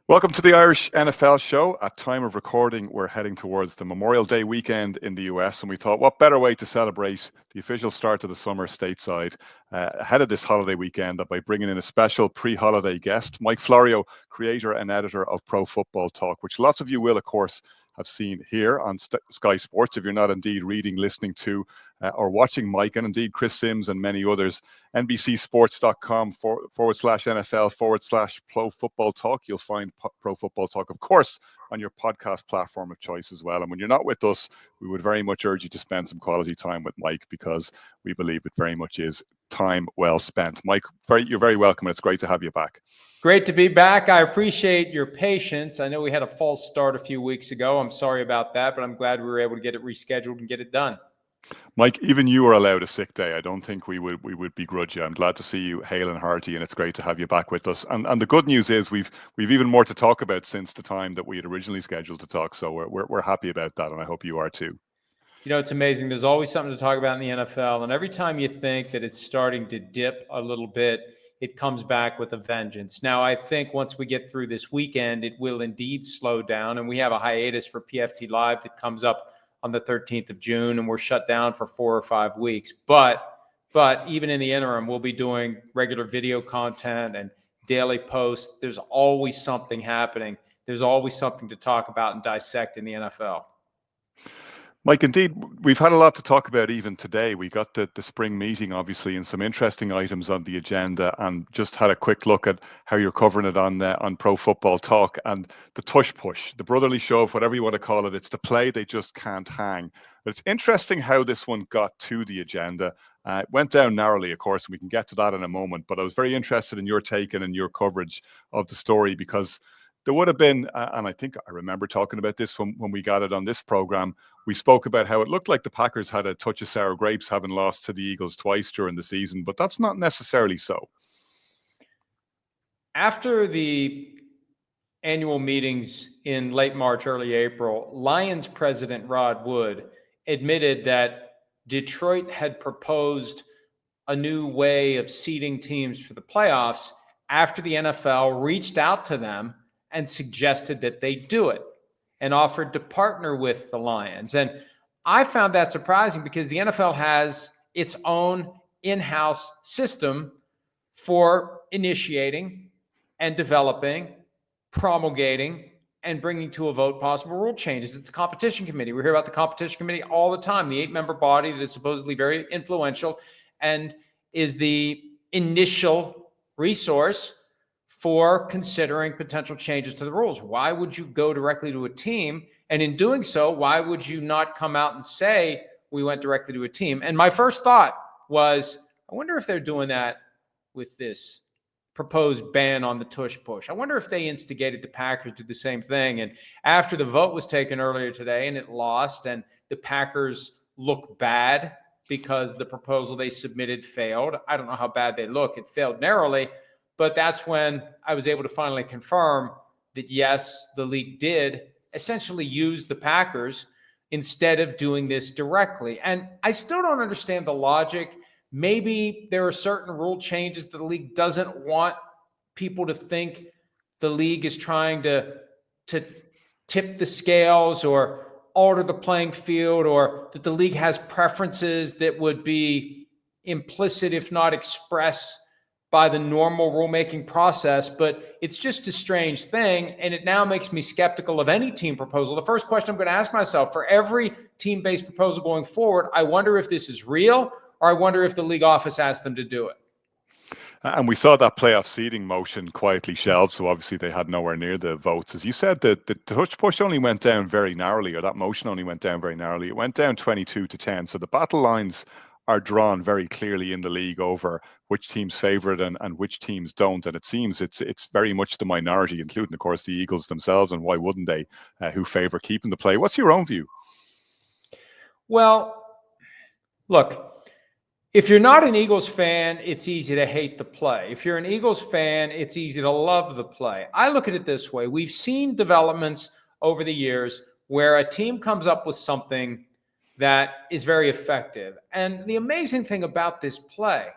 Welcome to the Irish NFL show. At time of recording, we're heading towards the Memorial Day weekend in the US, and we thought, what better way to celebrate the official start of the summer stateside ahead of this holiday weekend than by bringing in a special pre-holiday guest, Mike Florio, creator and editor of Pro Football Talk, which lots of you will, of course, have seen here on Sky Sports, if you're not indeed reading, listening to, or watching Mike, and indeed Chris Sims and many others. NBCSports.com/NFL/Pro Football Talk. You'll find Pro Football Talk, of course, on your podcast platform of choice as well. And when you're not with us, we would very much urge you to spend some quality time with Mike, because we believe it very much is time well spent. Mike, you're very welcome. It's great to have you back. Great to be back. I appreciate your patience. I know we had a false start a few weeks ago. I'm sorry about that, but I'm glad we were able to get it rescheduled and get it done. Mike, even you are allowed a sick day. I don't think we would begrudge you. I'm glad to see you hale and hearty, and it's great to have you back with us. And the good news is we've even more to talk about since the time that we had originally scheduled to talk. So we're happy about that, and I hope you are too. You know, it's amazing. There's always something to talk about in the NFL, and every time you think that it's starting to dip a little bit, it comes back with a vengeance. Now, I think once we get through this weekend, it will indeed slow down, and we have a hiatus for PFT Live that comes up on the 13th of June, and we're shut down for 4 or 5 weeks. But even in the interim, we'll be doing regular video content and daily posts. There's always something happening. There's always something to talk about and dissect in the NFL. Mike, indeed, we've had a lot to talk about even today. We got the spring meeting, obviously, and some interesting items on the agenda, and just had a quick look at how you're covering it on Pro Football Talk. And the Tush Push, the brotherly shove, whatever you want to call it, it's the play they just can't hang. But it's interesting how this one got to the agenda. It went down narrowly, of course, and we can get to that in a moment. But I was very interested in your take and in your coverage of the story, because there would have been, and I think I remember talking about this when we got it on this program, we spoke about how it looked like the Packers had a touch of sour grapes having lost to the Eagles twice during the season, but that's not necessarily so. After the annual meetings in late March, early April, Lions president Rod Wood admitted that Detroit had proposed a new way of seeding teams for the playoffs after the NFL reached out to them and suggested that they do it and offered to partner with the Lions. And I found that surprising, because the NFL has its own in-house system for initiating and developing, promulgating, and bringing to a vote possible rule changes. It's the competition committee. We hear about the competition committee all the time, the 8-member body that is supposedly very influential and is the initial resource for considering potential changes to the rules. Why would you go directly to a team? And in doing so, why would you not come out and say, we went directly to a team? And my first thought was, I wonder if they're doing that with this proposed ban on the Tush Push. I wonder if they instigated the Packers to do the same thing. And after the vote was taken earlier today and it lost, and the Packers look bad because the proposal they submitted failed. I don't know how bad they look. It failed narrowly. But that's when I was able to finally confirm that, yes, the league did essentially use the Packers instead of doing this directly. And I still don't understand the logic. Maybe there are certain rule changes that the league doesn't want people to think the league is trying to tip the scales or alter the playing field, or that the league has preferences that would be implicit, if not express, by the normal rulemaking process. But it's just a strange thing, and it now makes me skeptical of any team proposal. The first question I'm going to ask myself, for every team-based proposal going forward, I wonder if this is real, or I wonder if the league office asked them to do it. And we saw that playoff seeding motion quietly shelved, so obviously they had nowhere near the votes. As you said, the Tush Push only went down very narrowly, or that motion only went down very narrowly. It went down 22-10, so the battle lines are drawn very clearly in the league over which teams favor it and which teams don't. And it seems it's very much the minority, including, of course, the Eagles themselves, and why wouldn't they, who favor keeping the play. What's your own view? Well, look, if you're not an Eagles fan, it's easy to hate the play. If you're an Eagles fan, it's easy to love the play. I look at it this way. We've seen developments over the years where a team comes up with something that is very effective. And the amazing thing about this play,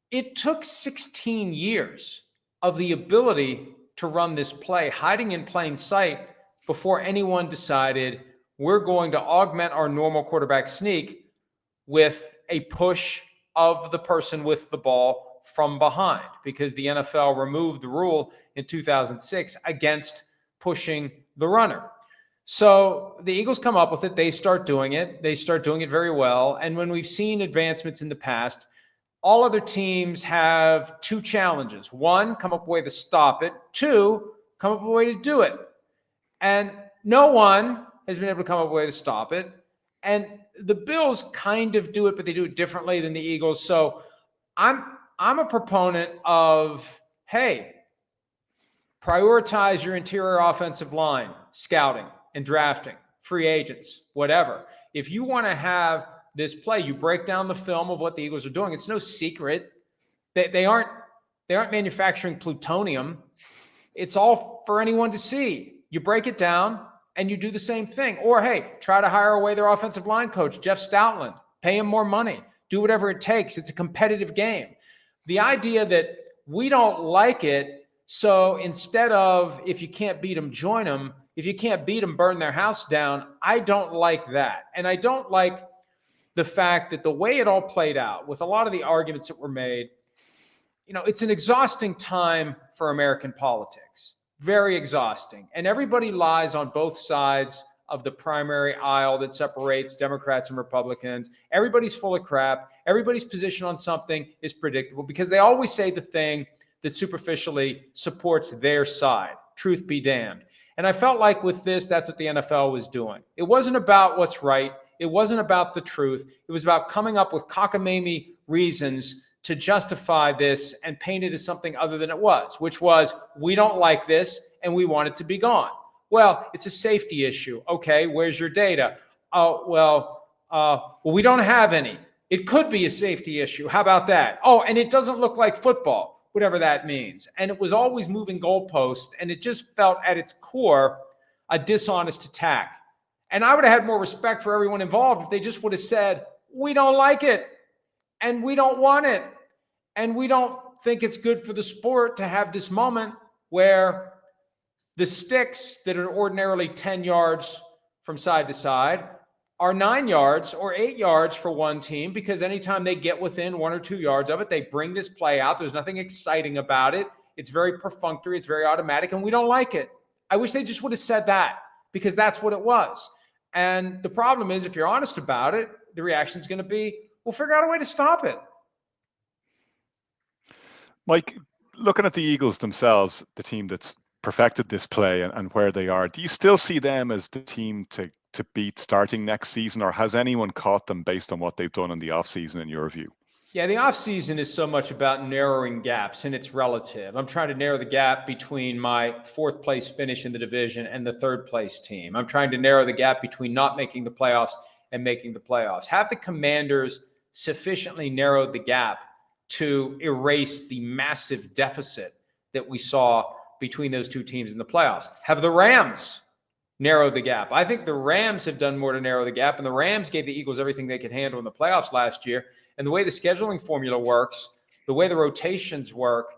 it took 16 years of the ability to run this play, hiding in plain sight before anyone decided we're going to augment our normal quarterback sneak with a push of the person with the ball from behind, because the NFL removed the rule in 2006 against pushing the runner. So the Eagles come up with it. They start doing it. They start doing it very well. And when we've seen advancements in the past, all other teams have two challenges. One, come up with a way to stop it. Two, come up with a way to do it. And no one has been able to come up with a way to stop it. And the Bills kind of do it, but they do it differently than the Eagles. So I'm a proponent of, hey, prioritize your interior offensive line, scouting and drafting, free agents, whatever. If you want to have this play, you break down the film of what the Eagles are doing. It's no secret. They aren't manufacturing plutonium. It's all for anyone to see. You break it down and you do the same thing. Or, hey, try to hire away their offensive line coach, Jeff Stoutland. Pay him more money. Do whatever it takes. It's a competitive game. The idea that we don't like it, so instead of if you can't beat them, join them. If you can't beat them, burn their house down. I don't like that. And I don't like the fact that the way it all played out with a lot of the arguments that were made, it's an exhausting time for American politics. Very exhausting. And everybody lies on both sides of the primary aisle that separates Democrats and Republicans. Everybody's full of crap. Everybody's position on something is predictable because they always say the thing that superficially supports their side. Truth be damned. And I felt like with this, that's what the NFL was doing. It wasn't about what's right. It wasn't about the truth. It was about coming up with cockamamie reasons to justify this and paint it as something other than it was, which was, we don't like this and we want it to be gone. Well, it's a safety issue. Okay, where's your data? Well, we don't have any. It could be a safety issue. How about that? Oh, and it doesn't look like football, whatever that means. And it was always moving goalposts, and it just felt at its core a dishonest attack. And I would have had more respect for everyone involved if they just would have said, we don't like it, and we don't want it, and we don't think it's good for the sport to have this moment where the sticks that are ordinarily 10 yards from side to side are 9 yards or 8 yards for one team, because anytime they get within 1 or 2 yards of it, they bring this play out. There's nothing exciting about it. It's very perfunctory. It's very automatic, and we don't like it. I wish they just would have said that, because that's what it was. And the problem is, if you're honest about it, the reaction is going to be, we'll figure out a way to stop it. Mike, looking at the Eagles themselves, the team that's perfected this play and where they are, do you still see them as the team to beat starting next season, or has anyone caught them based on what they've done in the offseason in your view? Yeah, the offseason is so much about narrowing gaps, and it's relative. I'm trying to narrow the gap between my 4th place finish in the division and the 3rd place team. I'm trying to narrow the gap between not making the playoffs and making the playoffs. Have the Commanders sufficiently narrowed the gap to erase the massive deficit that we saw between those two teams in the playoffs? Have the Rams narrowed the gap? I think the Rams have done more to narrow the gap, and the Rams gave the Eagles everything they could handle in the playoffs last year. And the way the scheduling formula works, the way the rotations work,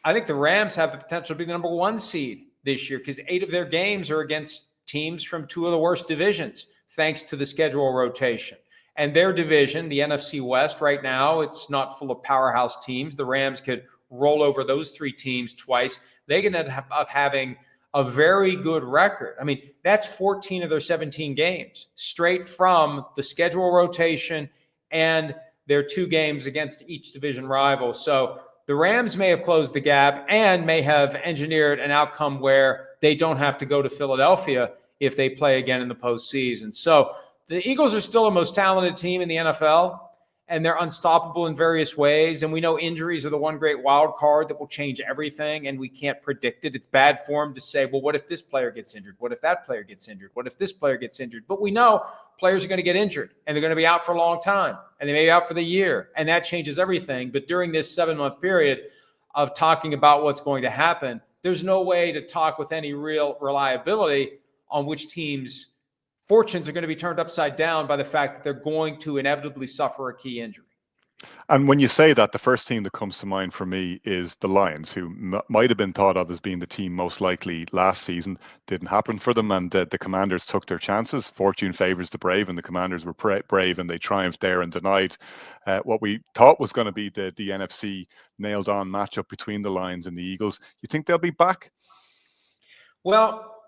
I think the Rams have the potential to be the number 1 seed this year, because 8 of their games are against teams from 2 of the worst divisions, thanks to the schedule rotation. And their division, the NFC West, right now, it's not full of powerhouse teams. The Rams could roll over those 3 teams twice. They can end up having a very good record. I mean, that's 14 of their 17 games straight from the schedule rotation and their 2 games against each division rival. So the Rams may have closed the gap and may have engineered an outcome where they don't have to go to Philadelphia if they play again in the postseason. So the Eagles are still the most talented team in the NFL, and they're unstoppable in various ways. And we know injuries are the one great wild card that will change everything, and we can't predict it. It's bad form to say, well, what if this player gets injured? What if that player gets injured? What if this player gets injured? But we know players are going to get injured, and they're going to be out for a long time, and they may be out for the year, and that changes everything. But during this 7-month period of talking about what's going to happen, there's no way to talk with any real reliability on which teams' fortunes are going to be turned upside down by the fact that they're going to inevitably suffer a key injury. And when you say that, the first team that comes to mind for me is the Lions, who might have been thought of as being the team most likely last season. Didn't happen for them, and the Commanders took their chances. Fortune favors the brave, and the Commanders were brave, and they triumphed there and denied what we thought was going to be the NFC nailed-on matchup between the Lions and the Eagles. You think they'll be back? Well,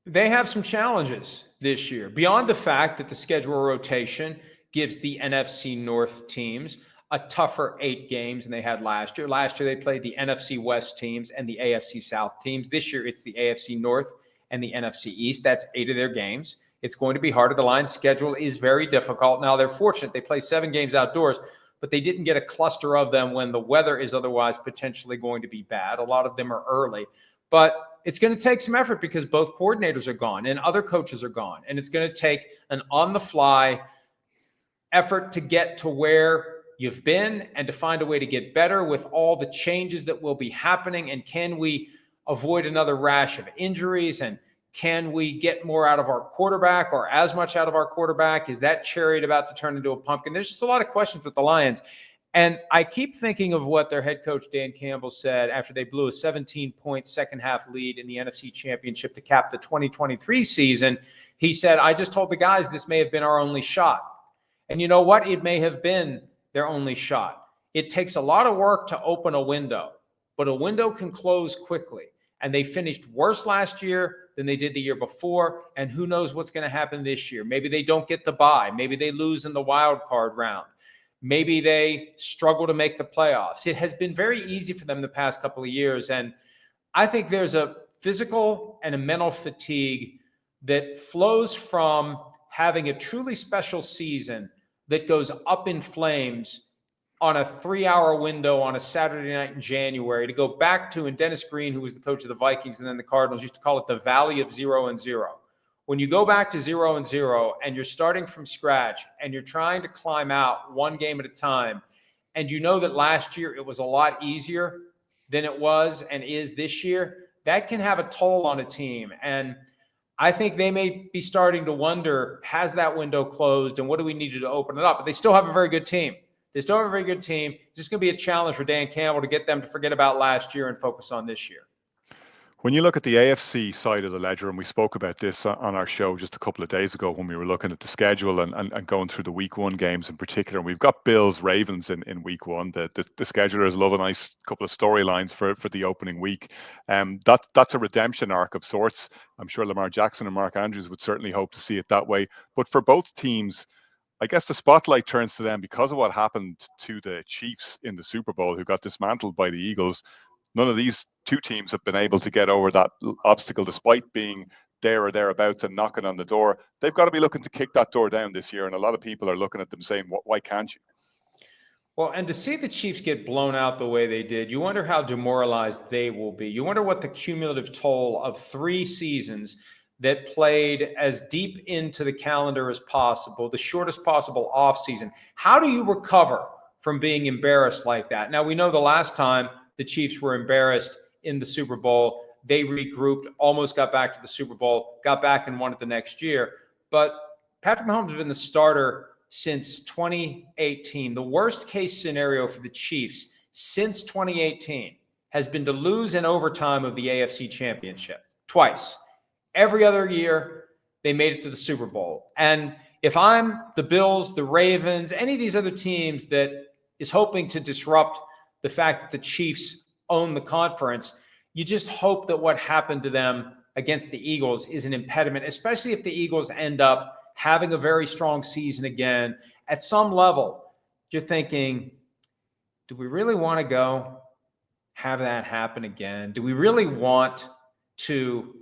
they have some challenges this year, beyond the fact that the schedule rotation gives the NFC North teams a tougher 8 games than they had last year. Last year, they played the NFC West teams and the AFC South teams. This year, it's the AFC North and the NFC East. That's 8 of their games. It's going to be harder. The Lions' schedule is very difficult. Now, they're fortunate. They play 7 games outdoors, but they didn't get a cluster of them when the weather is otherwise potentially going to be bad. A lot of them are early. But it's going to take some effort because both coordinators are gone and other coaches are gone. And it's going to take an on-the-fly effort to get to where you've been and to find a way to get better with all the changes that will be happening. And can we avoid another rash of injuries? And can we get more out of our quarterback or as much out of our quarterback? Is that chariot about to turn into a pumpkin? There's just a lot of questions with the Lions. And I keep thinking of what their head coach, Dan Campbell, said after they blew a 17-point second-half lead in the NFC Championship to cap the 2023 season. He said, I just told the guys this may have been our only shot. And you know what? It may have been their only shot. It takes a lot of work to open a window, but a window can close quickly. And they finished worse last year than they did the year before. And who knows what's going to happen this year? Maybe they don't get the bye. Maybe they lose in the wild card round. Maybe they struggle to make the playoffs. It has been very easy for them the past couple of years. And I think there's a physical and a mental fatigue that flows from having a truly special season that goes up in flames on a 3-hour window on a Saturday night in January to go back to, and Dennis Green, who was the coach of the Vikings and then the Cardinals, used to call it the Valley of 0-0. When you go back to 0-0 and you're starting from scratch and you're trying to climb out one game at a time, and you know that last year it was a lot easier than it was and is this year, that can have a toll on a team. And I think they may be starting to wonder, has that window closed and what do we need to open it up? But they still have a very good team. They still have a very good team. It's just going to be a challenge for Dan Campbell to get them to forget about last year and focus on this year. When you look at the AFC side of the ledger, and we spoke about this on our show just a couple of days ago when we were looking at the schedule and going through the week 1 games in particular, and we've got Bills Ravens in week 1. The schedulers love a nice couple of storylines for the opening week. That's a redemption arc of sorts. I'm sure Lamar Jackson and Mark Andrews would certainly hope to see it that way. But for both teams, I guess the spotlight turns to them because of what happened to the Chiefs in the Super Bowl, who got dismantled by the Eagles. None of these 2 teams have been able to get over that obstacle despite being there or thereabouts and knocking on the door. They've got to be looking to kick that door down this year, and a lot of people are looking at them saying, why can't you? Well, and to see the Chiefs get blown out the way they did, you wonder how demoralized they will be. You wonder what the cumulative toll of 3 seasons that played as deep into the calendar as possible, the shortest possible offseason. How do you recover from being embarrassed like that? Now, we know the last time the Chiefs were embarrassed in the Super Bowl, they regrouped, almost got back to the Super Bowl, got back and won it the next year. But Patrick Mahomes has been the starter since 2018. The worst case scenario for the Chiefs since 2018 has been to lose in overtime of the AFC Championship twice. Every other year, they made it to the Super Bowl. And if I'm the Bills, the Ravens, any of these other teams that is hoping to disrupt the fact that the Chiefs own the conference, you just hope that what happened to them against the Eagles is an impediment, especially if the Eagles end up having a very strong season again. At some level, you're thinking, do we really want to go have that happen again? Do we really want to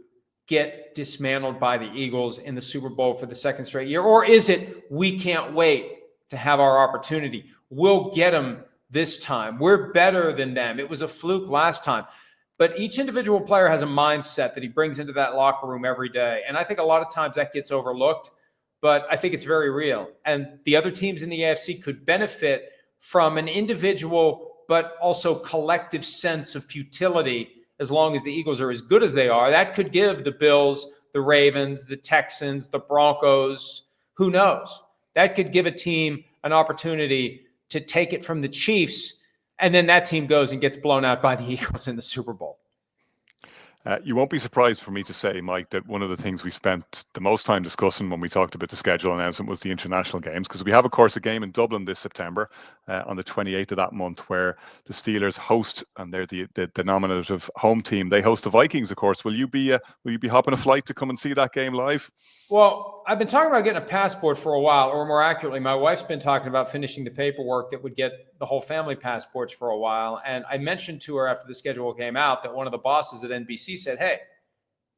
get dismantled by the Eagles in the Super Bowl for the 2nd straight year? Or is it, we can't wait to have our opportunity? We'll get them this time. We're better than them. It was a fluke last time. But each individual player has a mindset that he brings into that locker room every day. And I think a lot of times that gets overlooked, but I think it's very real. And the other teams in the AFC could benefit from an individual, but also collective sense of futility as long as the Eagles are as good as they are. That could give the Bills, the Ravens, the Texans, the Broncos, who knows? That could give a team an opportunity to take it from the Chiefs, and then that team goes and gets blown out by the Eagles in the Super Bowl. You won't be surprised for me to say, Mike, that one of the things we spent the most time discussing when we talked about the schedule announcement was the international games, because we have, of course, a game in Dublin this September on the 28th of that month where the Steelers host, and they're the nominative home team. They host the Vikings, of course. Will you be hopping a flight to come and see that game live? Well, I've been talking about getting a passport for a while, or more accurately, my wife's been talking about finishing the paperwork that would get the whole family passports for a while. And I mentioned to her after the schedule came out that one of the bosses at NBC said, hey,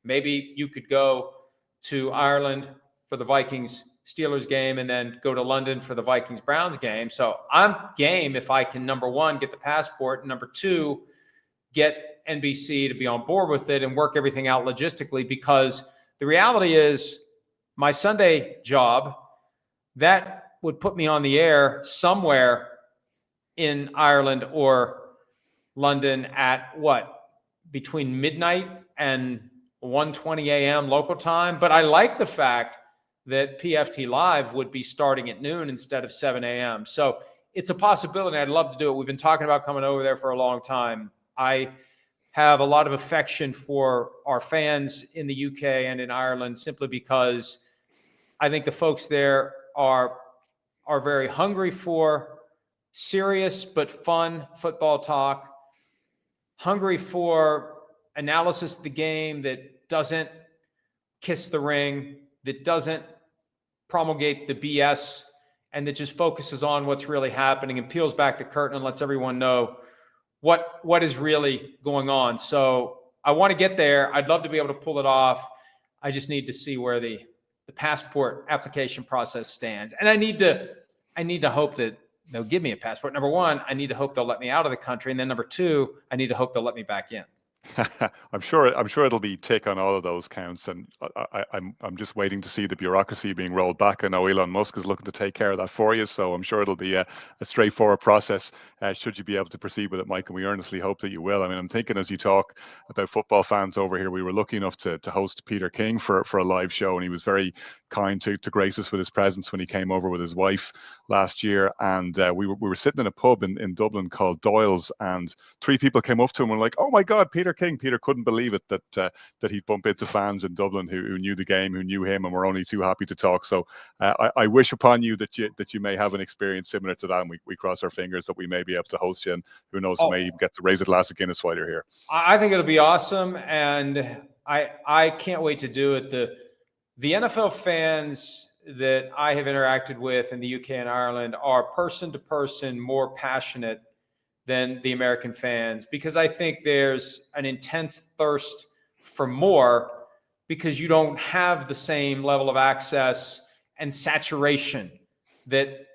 maybe you could go to Ireland for the Vikings-Steelers game and then go to London for the Vikings-Browns game. So I'm game if I can, number one, get the passport, and number two, get NBC to be on board with it and work everything out logistically, because the reality is, my Sunday job, that would put me on the air somewhere in Ireland or London at between midnight and 1:20 a.m. local time. But I like the fact that PFT Live would be starting at noon instead of 7 a.m. So it's a possibility. I'd love to do it. We've been talking about coming over there for a long time. I have a lot of affection for our fans in the UK and in Ireland, simply because I think the folks there are very hungry for serious but fun football talk, hungry for analysis of the game that doesn't kiss the ring, that doesn't promulgate the BS, and that just focuses on what's really happening and peels back the curtain and lets everyone know what is really going on. So I want to get there. I'd love to be able to pull it off. I just need to see where the passport application process stands. And I need to hope that they'll give me a passport. Number one, I need to hope they'll let me out of the country. And then number two, I need to hope they'll let me back in. I'm sure it'll be tick on all of those counts, and I'm just waiting to see the bureaucracy being rolled back. I know Elon Musk is looking to take care of that for you, so I'm sure it'll be a straightforward process. Should you be able to proceed with it, Mike, and we earnestly hope that you will. I mean, I'm thinking as you talk about football fans over here, we were lucky enough to host Peter King for a live show, and he was very kind to grace us with his presence when he came over with his wife last year. And we were sitting in a pub in Dublin called Doyle's, and three people came up to him and were like, "Oh my God, Peter King!" Peter couldn't believe it that he'd bump into fans in Dublin who knew the game, who knew him, and were only too happy to talk. So I wish upon you that you may have an experience similar to that, and we cross our fingers that we may be able to host you, and who knows, we may even get to raise a glass of Guinness while you're here. I think it'll be awesome, and I can't wait to do it. The NFL fans that I have interacted with in the UK and Ireland are person to person more passionate than the American fans, because I think there's an intense thirst for more, because you don't have the same level of access and saturation that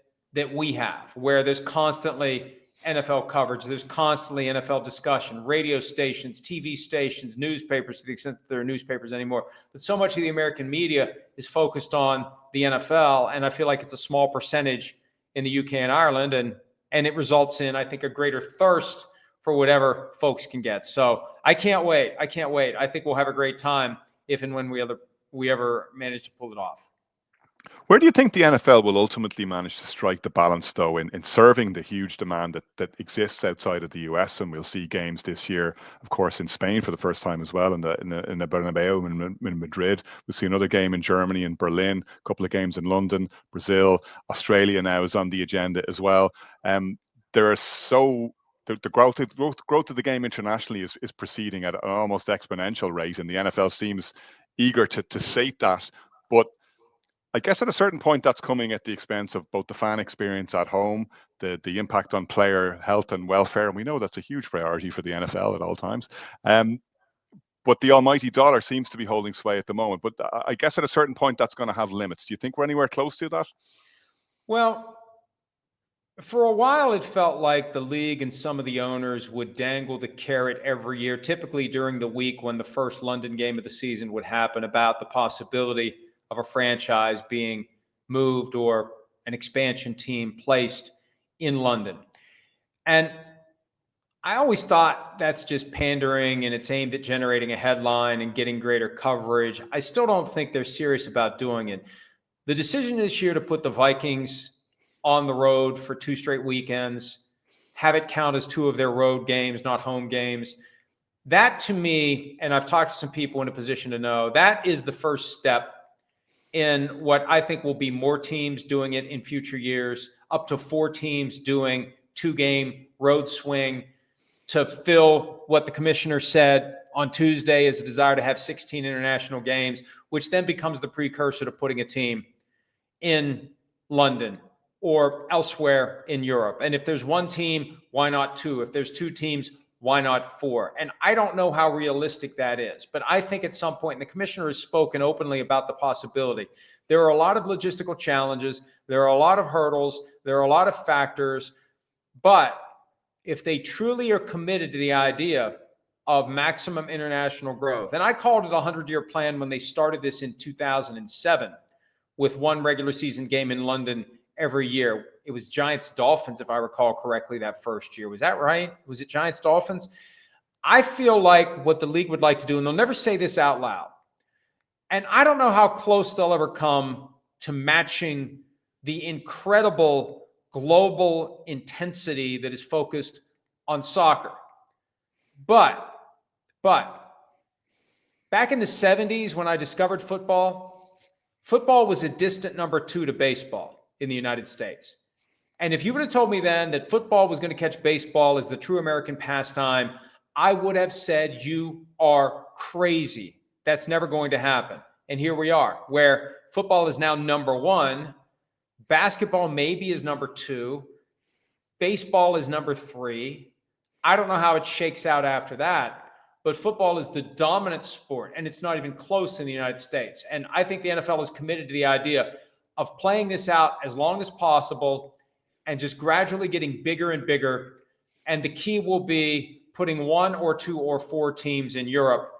we have, where there's constantly NFL coverage, there's constantly NFL discussion, radio stations, TV stations, newspapers, to the extent that there are newspapers anymore. But so much of the American media is focused on the NFL, and I feel like it's a small percentage in the UK and Ireland, and it results in, I think, a greater thirst for whatever folks can get. So I can't wait. I think we'll have a great time if and when we ever manage to pull it off. Where do you think the NFL will ultimately manage to strike the balance, though, in serving the huge demand that exists outside of the US? And we'll see games this year, of course, in Spain for the first time as well, in the Bernabeu in Madrid. We'll see another game in Germany, in Berlin, a couple of games in London, Brazil, Australia now is on the agenda as well. The growth of the game internationally is proceeding at an almost exponential rate, and the NFL seems eager to sate that. But I guess at a certain point, that's coming at the expense of both the fan experience at home, the impact on player health and welfare, and we know that's a huge priority for the NFL at all times. But the almighty dollar seems to be holding sway at the moment. But I guess at a certain point, that's going to have limits. Do you think we're anywhere close to that? Well, for a while, it felt like the league and some of the owners would dangle the carrot every year, typically during the week when the first London game of the season would happen, about the possibility of a franchise being moved or an expansion team placed in London. And I always thought that's just pandering, and it's aimed at generating a headline and getting greater coverage. I still don't think they're serious about doing it. The decision this year to put the Vikings on the road for 2 straight weekends, have it count as 2 of their road games, not home games. That to me, and I've talked to some people in a position to know, that is the first step in what I think will be more teams doing it in future years, up to 4 teams doing 2-game road swing to fill what the commissioner said on Tuesday is a desire to have 16 international games, which then becomes the precursor to putting a team in London or elsewhere in Europe. And if there's 1 team, why not 2? If there's 2 teams, why not 4? And I don't know how realistic that is, but I think at some point, and the commissioner has spoken openly about the possibility, there are a lot of logistical challenges, there are a lot of hurdles, there are a lot of factors, but if they truly are committed to the idea of maximum international growth, and I called it a 100-year plan when they started this in 2007 with 1 regular season game in London every year. It was Giants-Dolphins, if I recall correctly, that first year. Was that right? Was it Giants-Dolphins? I feel like what the league would like to do, and they'll never say this out loud, and I don't know how close they'll ever come to matching the incredible global intensity that is focused on soccer. But back in the 70s when I discovered football was a distant number 2 to baseball in the United States. And if you would have told me then that football was going to catch baseball as the true American pastime, I would have said you are crazy. That's never going to happen. And here we are, where football is now number 1, basketball maybe is number 2, baseball is number 3. I don't know how it shakes out after that, but football is the dominant sport, and it's not even close in the United States. And I think the NFL is committed to the idea of playing this out as long as possible and just gradually getting bigger and bigger. And the key will be putting 1 or 2 or 4 teams in Europe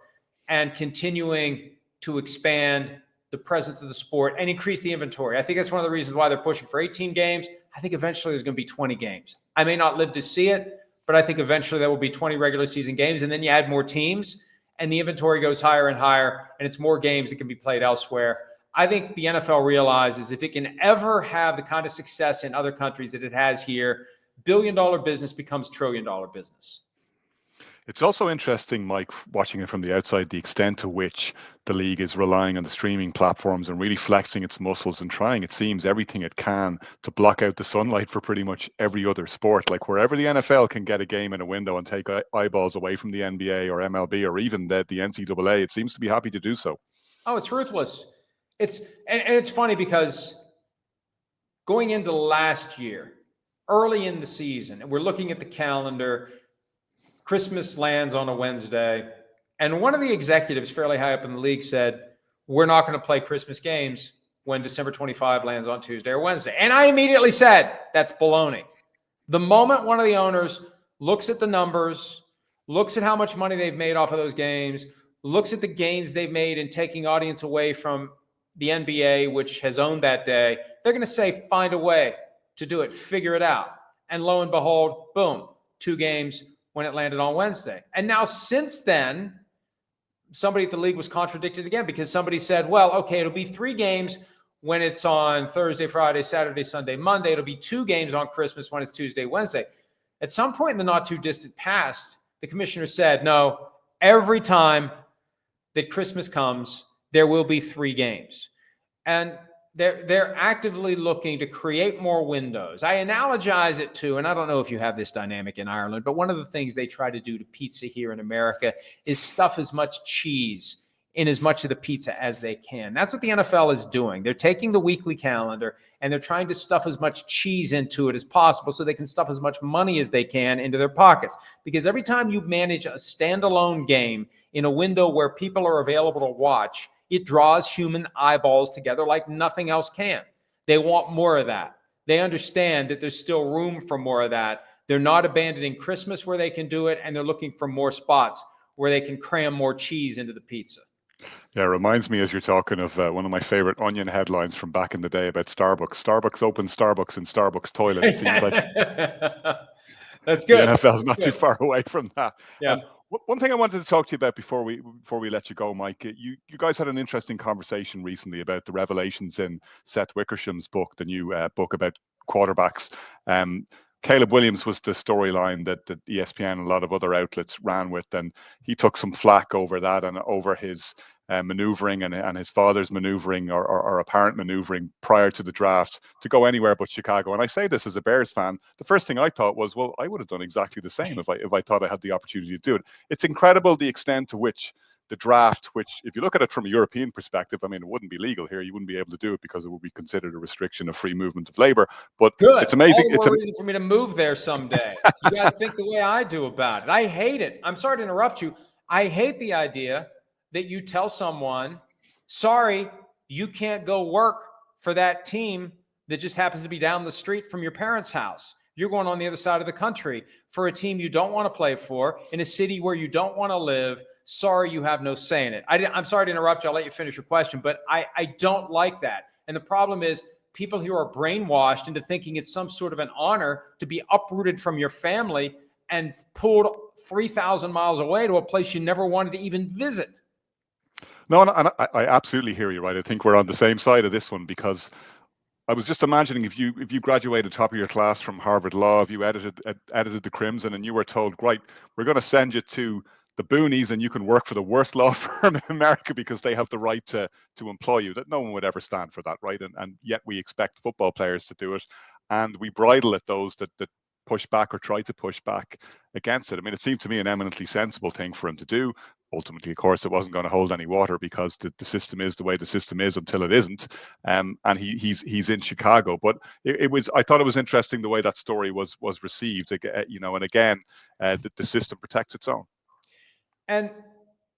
and continuing to expand the presence of the sport and increase the inventory. I think that's one of the reasons why they're pushing for 18 games. I think eventually there's going to be 20 games. I may not live to see it, but I think eventually there will be 20 regular season games, and then you add more teams and the inventory goes higher and higher, and it's more games that can be played elsewhere. I think the NFL realizes if it can ever have the kind of success in other countries that it has here, billion-dollar business becomes trillion-dollar business. It's also interesting, Mike, watching it from the outside, the extent to which the league is relying on the streaming platforms and really flexing its muscles and trying, it seems, everything it can to block out the sunlight for pretty much every other sport. Like wherever the NFL can get a game in a window and take eyeballs away from the NBA or MLB or even the NCAA, it seems to be happy to do so. Oh, it's ruthless. It's funny because going into last year, early in the season, and we're looking at the calendar, Christmas lands on a Wednesday, and one of the executives fairly high up in the league said, we're not going to play Christmas games when December 25 lands on Tuesday or Wednesday. And I immediately said, that's baloney. The moment one of the owners looks at the numbers, looks at how much money they've made off of those games, looks at the gains they've made in taking audience away from the NBA, which has owned that day, they're going to say, find a way to do it, figure it out. And lo and behold, boom, 2 games when it landed on Wednesday. And now since then, somebody at the league was contradicted again because somebody said, well, okay, it'll be 3 games when it's on Thursday, Friday, Saturday, Sunday, Monday. It'll be 2 games on Christmas when it's Tuesday, Wednesday. At some point in the not too distant past, the commissioner said, no, every time that Christmas comes, there will be 3 games. And they're actively looking to create more windows. I analogize it to, and I don't know if you have this dynamic in Ireland, but one of the things they try to do to pizza here in America is stuff as much cheese in as much of the pizza as they can. That's what the NFL is doing. They're taking the weekly calendar and they're trying to stuff as much cheese into it as possible so they can stuff as much money as they can into their pockets. Because every time you manage a standalone game in a window where people are available to watch, it draws human eyeballs together like nothing else can. They want more of that. They understand that there's still room for more of that. They're not abandoning Christmas where they can do it, and they're looking for more spots where they can cram more cheese into the pizza. Yeah, it reminds me as you're talking of one of my favorite Onion headlines from back in the day about Starbucks. Starbucks opens Starbucks in Starbucks toilet. It seems like that's good. The NFL's not too far away from that. Yeah. One thing I wanted to talk to you about before we let you go, Mike, you guys had an interesting conversation recently about the revelations in Seth Wickersham's book, the new book about quarterbacks. Caleb Williams was the storyline that ESPN and a lot of other outlets ran with, and he took some flack over that and over his maneuvering and his father's maneuvering or apparent maneuvering prior to the draft to go anywhere but Chicago. And I say this as a Bears fan. The first thing I thought was, well, I would have done exactly the same if I thought I had the opportunity to do it. It's incredible the extent to which the draft, which if you look at it from a European perspective, I mean, it wouldn't be legal here. You wouldn't be able to do it because it would be considered a restriction of free movement of labor. But good. It's amazing. It's a reason for me to move there someday. You guys think the way I do about it. I hate it. I'm sorry to interrupt you. I hate the idea that you tell someone, sorry, you can't go work for that team that just happens to be down the street from your parents' house. You're going on the other side of the country for a team you don't want to play for in a city where you don't want to live. Sorry, you have no say in it. I'm sorry to interrupt you. I'll let you finish your question, but I don't like that. And the problem is people who are brainwashed into thinking it's some sort of an honor to be uprooted from your family and pulled 3,000 miles away to a place you never wanted to even visit. No, and I absolutely hear you, right? I think we're on the same side of this one, because I was just imagining if you graduated top of your class from Harvard Law, if you edited the Crimson, and you were told, right, we're going to send you to the boonies and you can work for the worst law firm in America because they have the right to employ you, that no one would ever stand for that, right? And yet we expect football players to do it, and we bridle at those that push back or try to push back against it. I mean, it seemed to me an eminently sensible thing for him to do. Ultimately, of course, it wasn't going to hold any water because the system is the way the system is until it isn't. And he's in Chicago. But I thought it was interesting the way that story was received. And again, the system protects its own. And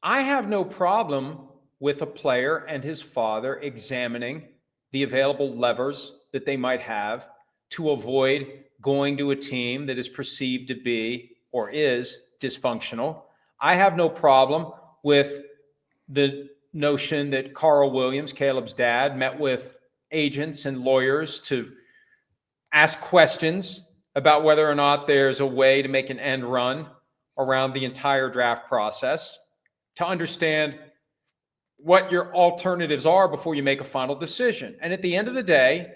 I have no problem with a player and his father examining the available levers that they might have to avoid going to a team that is perceived to be or is dysfunctional. I have no problem with the notion that Carl Williams, Caleb's dad, met with agents and lawyers to ask questions about whether or not there's a way to make an end run around the entire draft process, to understand what your alternatives are before you make a final decision. And at the end of the day,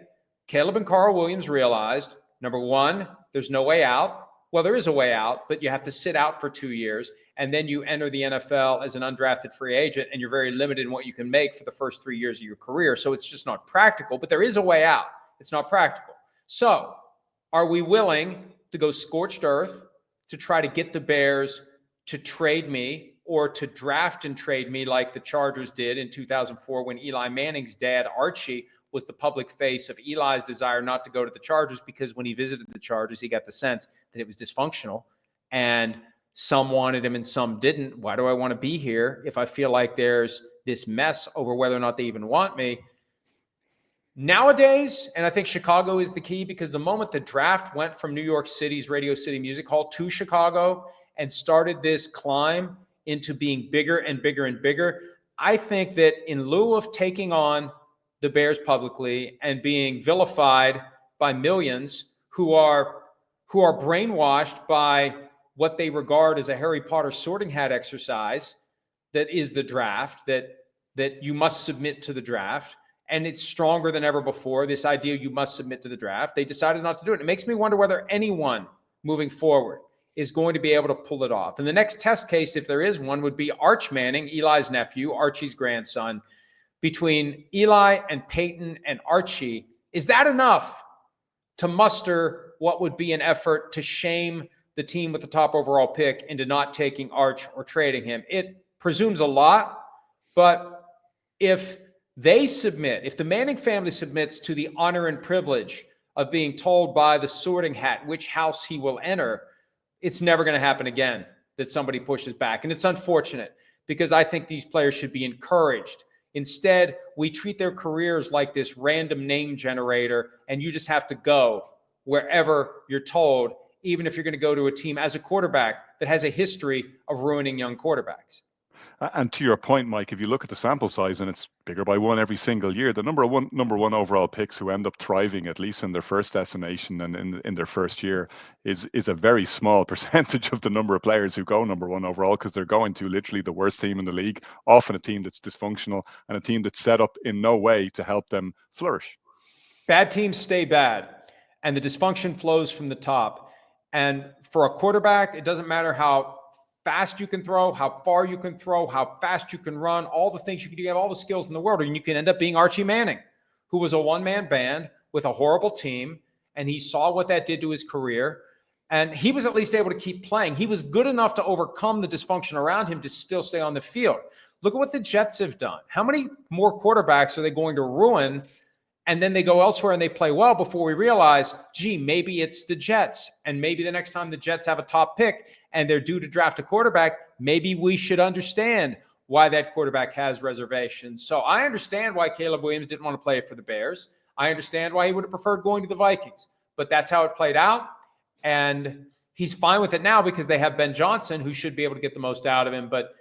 Caleb and Carl Williams realized, number one, there's no way out. Well, there is a way out, but you have to sit out for 2 years, and then you enter the NFL as an undrafted free agent, and you're very limited in what you can make for the first 3 years of your career. So it's just not practical, but there is a way out. It's not practical. So are we willing to go scorched earth to try to get the Bears to trade me or to draft and trade me like the Chargers did in 2004 when Eli Manning's dad, Archie, was the public face of Eli's desire not to go to the Chargers, because when he visited the Chargers, he got the sense that it was dysfunctional and some wanted him and some didn't. Why do I want to be here if I feel like there's this mess over whether or not they even want me? Nowadays, and I think Chicago is the key, because the moment the draft went from New York City's Radio City Music Hall to Chicago and started this climb into being bigger and bigger and bigger, I think that in lieu of taking on the Bears publicly and being vilified by millions who are brainwashed by what they regard as a Harry Potter sorting hat exercise that is the draft, that you must submit to the draft, and it's stronger than ever before, this idea you must submit to the draft, they decided not to do it. It makes me wonder whether anyone moving forward is going to be able to pull it off. And the next test case, if there is one, would be Arch Manning, Eli's nephew, Archie's grandson. Between Eli and Peyton and Archie, is that enough to muster what would be an effort to shame the team with the top overall pick into not taking Arch or trading him? It presumes a lot, but if the Manning family submits to the honor and privilege of being told by the sorting hat which house he will enter, it's never going to happen again that somebody pushes back. And it's unfortunate, because I think these players should be encouraged. Instead, we treat their careers like this random name generator, and you just have to go wherever you're told, even if you're going to go to a team as a quarterback that has a history of ruining young quarterbacks. And to your point, Mike, if you look at the sample size, and it's bigger by one every single year, the number one overall picks who end up thriving, at least in their first destination and in their first year, is a very small percentage of the number of players who go number one overall, because they're going to literally the worst team in the league, often a team that's dysfunctional and a team that's set up in no way to help them flourish. Bad teams stay bad. and the dysfunction flows from the top. And for a quarterback, it doesn't matter how fast you can throw, how far you can throw, how fast you can run, all the things you can do, you have all the skills in the world, and you can end up being Archie Manning, who was a one-man band with a horrible team, and he saw what that did to his career, and he was at least able to keep playing. He was good enough to overcome the dysfunction around him to still stay on the field. Look at what the Jets have done. How many more quarterbacks are they going to ruin, and then they go elsewhere and they play well before we realize, gee, maybe it's the Jets, and maybe the next time the Jets have a top pick and they're due to draft a quarterback, maybe we should understand why that quarterback has reservations. So I understand why Caleb Williams didn't want to play for the Bears. I understand why he would have preferred going to the Vikings, but that's how it played out. And he's fine with it now because they have Ben Johnson, who should be able to get the most out of him. But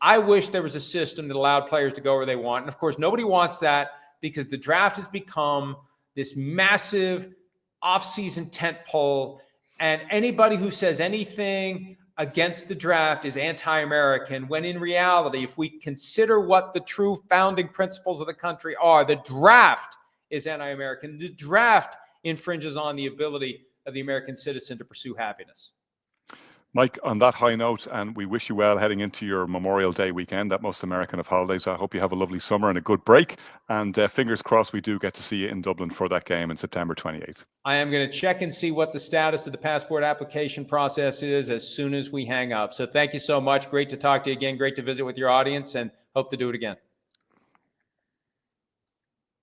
I wish there was a system that allowed players to go where they want. And of course, nobody wants that because the draft has become this massive offseason tent pole. And anybody who says anything against the draft is anti-American, when in reality, if we consider what the true founding principles of the country are, the draft is anti-American. The draft infringes on the ability of the American citizen to pursue happiness. Mike, on that high note, and we wish you well heading into your Memorial Day weekend, that most American of holidays. I hope you have a lovely summer and a good break. And fingers crossed we do get to see you in Dublin for that game in September 28th. I am going to check and see what the status of the passport application process is as soon as we hang up. So thank you so much. Great to talk to you again. Great to visit with your audience, and hope to do it again.